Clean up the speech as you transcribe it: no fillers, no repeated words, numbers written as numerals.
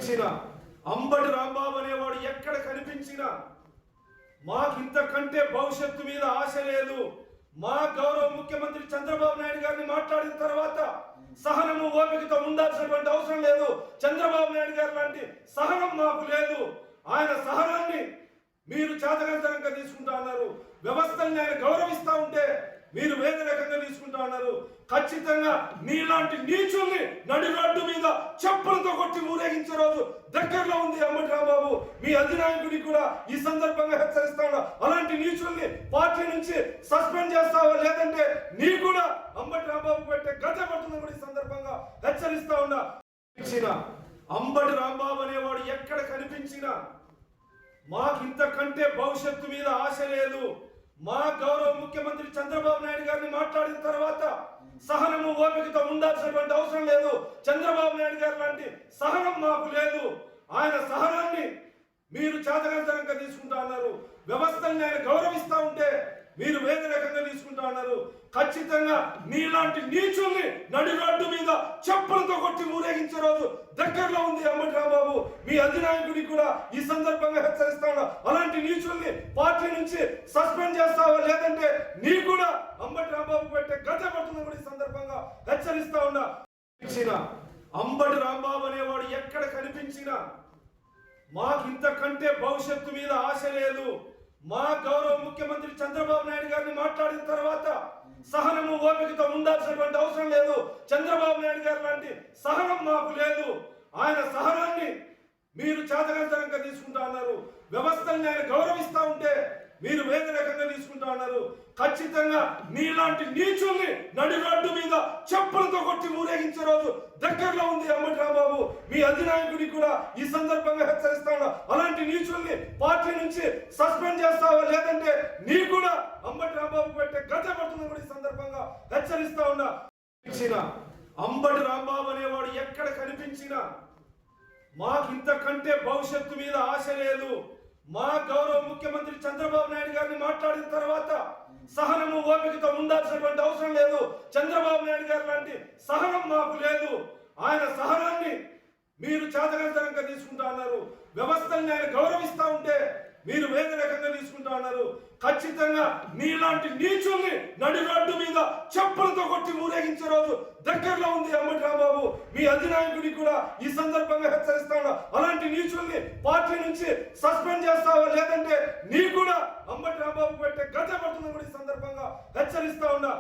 ఇచ్చిన అంబటి రాంబాబు అనేవాడు ఎక్కడ కనిపించినా మాకింతకంటే భవిష్యత్తు మీద ఆశ లేదు. మా గౌరవ ముఖ్యమంత్రి చంద్రబాబు నాయుడు గారిని మాట్లాడిన తర్వాత సహనము ఓపికతో ఉండాల్సినటువంటి అవసరం లేదు. చంద్రబాబు నాయుడు గారు లాంటి సహనం మాకు లేదు. ఆయన సహనాన్ని మీరు చేతకంతరంగా తీసుకుంటా ఉన్నారు. వ్యవస్థల్ని ఆయన గౌరవిస్తా ఉంటే మీరు వేరే రకంగా తీసుకుంటా ఉన్నారు. ఖచ్చితంగా మీలాంటి నీచుల్ని నడి రోడ్డు మీద చెప్పులతో కొట్టి ఊరేగించే రోజు దగ్గరలో ఉంది. అంబటి రాంబాబు మీ అధినాయకుడికి కూడా ఈ సందర్భంగా హెచ్చరిస్తా ఉన్నా, అలాంటి నీచుల్ని పార్టీ నుంచి సస్పెండ్ చేస్తావా, లేదంటే నీ కూడా అంబటి రాంబాబు పెట్టే గత పడుతుందని కూడా ఈ సందర్భంగా హెచ్చరిస్తా ఉన్నా. అంబటి రాంబాబు అనేవాడు ఎక్కడ కనిపించినా మాకింతకంటే భవిష్యత్తు మీద ఆశ లేదు. మా గౌరవ ముఖ్యమంత్రి చంద్రబాబు నాయుడు గారిని మాట్లాడిన తర్వాత సహనము ఓపికతో ఉండాల్సినటువంటి అవసరం లేదు. చంద్రబాబు నాయుడు గారు లాంటి సహనం మాకు లేదు. ఆయన సహనాన్ని మీరు చేతకంతరంగా తీసుకుంటా ఉన్నారు. వ్యవస్థల్ని ఆయన గౌరవిస్తా ఉంటే మీరు వేరే రకంగా తీసుకుంటా ఉన్నారు. ఖచ్చితంగా మీలాంటి నీచుల్ని నడి రోడ్డు మీద చెప్పులతో కొట్టి ఊరేగించే రోజు దగ్గరలో ఉంది. అంబటి రాంబాబు మీ అధినాయకుడికి కూడా ఈ సందర్భంగా హెచ్చరిస్తా ఉన్నా, అలాంటి నీచుల్ని పార్టీ నుంచి సస్పెండ్ చేస్తావా, లేదంటే నీ కూడా అంబటి రాంబాబు పెట్టే గత పడుతుందని కూడా ఈ సందర్భంగా హెచ్చరిస్తా ఉన్నా. అంబటి రాంబాబు అనేవాడు ఎక్కడ కనిపించినా మాకింతకంటే భవిష్యత్తు మీద ఆశ లేదు. మా గౌరవ ముఖ్యమంత్రి చంద్రబాబు నాయుడు గారిని మాట్లాడిన తర్వాత సహనము ఓపికతో ఉండాల్సినటువంటి అవసరం లేదు. చంద్రబాబు నాయుడు గారు లాంటి సహనం మాకు లేదు. ఆయన సహనాన్ని మీరు చేతకంతరంగా తీసుకుంటా ఉన్నారు. వ్యవస్థల్ని ఆయన గౌరవిస్తా ఉంటే మీరు వేరే రకంగా తీసుకుంటా ఉన్నారు. ఖచ్చితంగా మీలాంటి నీచుల్ని నడి రోడ్డు మీద చెప్పులతో కొట్టి ఊరేగించే రోజు దగ్గరలో ఉంది. అంబటి రాంబాబు మీ అధినాయకుడికి కూడా ఈ సందర్భంగా హెచ్చరిస్తా ఉన్నా, అలాంటి నీచుల్ని పార్టీ నుంచి సస్పెండ్ చేస్తావా, లేదంటే నీ కూడా అంబటి రాంబాబు పెట్టే గత పడుతుందని కూడా ఈ సందర్భంగా హెచ్చరిస్తా ఉన్నా. అంబటి రాంబాబు అనేవాడు ఎక్కడ కనిపించినా మాకింతకంటే భవిష్యత్తు మీద ఆశ లేదు. మా గౌరవ ముఖ్యమంత్రి చంద్రబాబు నాయుడు గారిని మాట్లాడిన తర్వాత సహనము ఓపికతో ఉండాల్సినటువంటి అవసరం లేదు. చంద్రబాబు నాయుడు గారు లాంటి సహనం మాకు లేదు. ఆయన సహనాన్ని మీరు చేతకంతరంగా తీసుకుంటా ఉన్నారు. వ్యవస్థల్ని ఆయన గౌరవిస్తా ఉంటే మీరు వేరే రకంగా తీసుకుంటా ఉన్నారు. ఖచ్చితంగా మీలాంటి నీచుల్ని నడి రోడ్డు మీద చెప్పులతో కొట్టి ఊరేగించే రోజు దగ్గరలో ఉంది. అంబటి రాంబాబు మీ అధినాయకుడికి కూడా ఈ సందర్భంగా హెచ్చరిస్తా ఉన్నా, అలాంటి నీచుల్ని పార్టీ నుంచి సస్పెండ్ చేస్తావా, లేదంటే నీ కూడా అంబటి రాంబాబు పెట్టే గత పడుతుందని కూడా ఈ సందర్భంగా హెచ్చరిస్తా ఉన్నా.